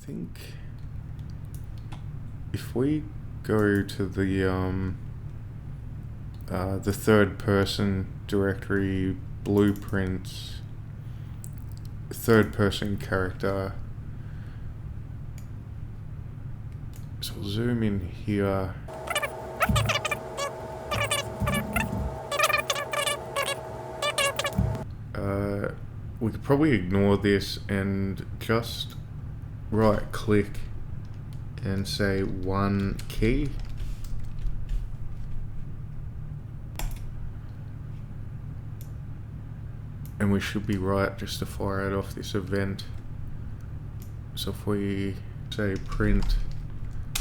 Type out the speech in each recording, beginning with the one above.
think if we go to the third person directory blueprints, third person character, so we'll zoom in here. We could probably ignore this and just right click and say one key. And we should be right just to fire it off this event. So if we say print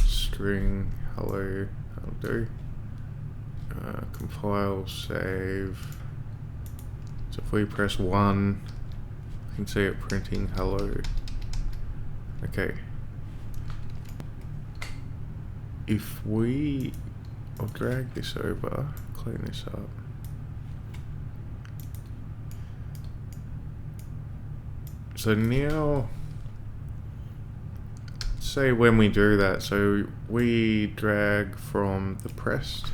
string hello, that'll do. Compile, save. So if we press 1, you can see it printing hello. Okay. If I'll drag this over, clean this up. So now, say when we do that, so we drag from the pressed,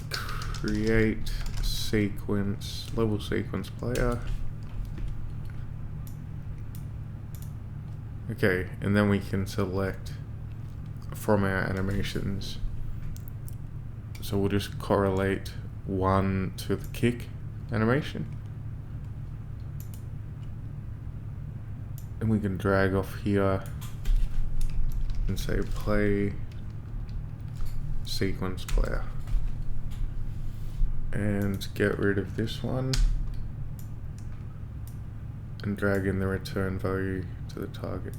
create sequence, level sequence player. Okay, and then we can select from our animations. So we'll just correlate one to the kick animation. And we can drag off here and say play sequence player. And get rid of this one and drag in the return value to the target.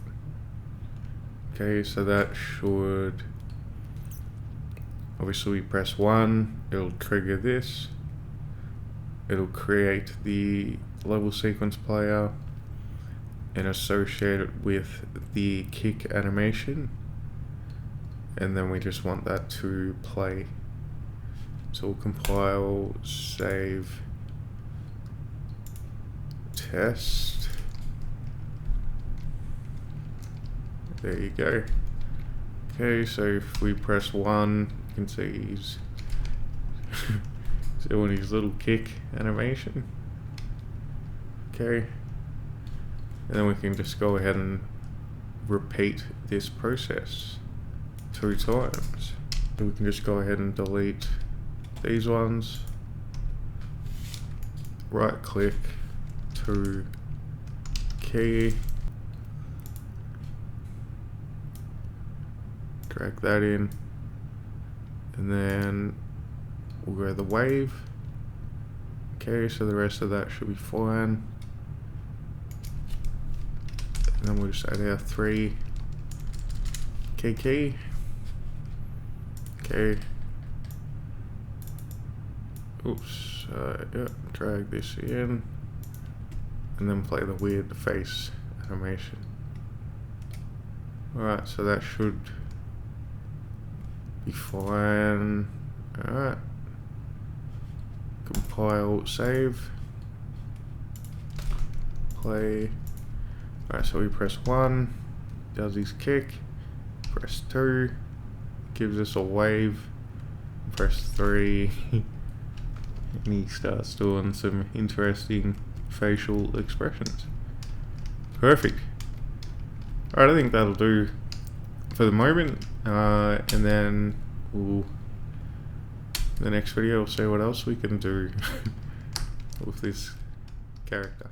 Okay, so that should, obviously we press 1, it'll trigger this, it'll create the level sequence player and associate it with the kick animation, and then we just want that to play. So we'll compile, save, test. There you go. Okay, so if we press 1, you can see he's doing his little kick animation. Okay. And then we can just go ahead and repeat this process 2 times. So we can just go ahead and delete these ones, right click to key, drag that in, and then we'll go to the wave. Okay, so the rest of that should be fine. And then we'll just add our 3 key. Okay. Oops, yeah, drag this in, and then play the weird face animation. Alright, so that should be fine. Alright. Compile, save, play. Alright, so we press 1, does his kick, press 2, gives us a wave, press 3, and he starts doing some interesting facial expressions. Perfect. Alright, I think that'll do for the moment, and then in the next video we'll see what else we can do with this character.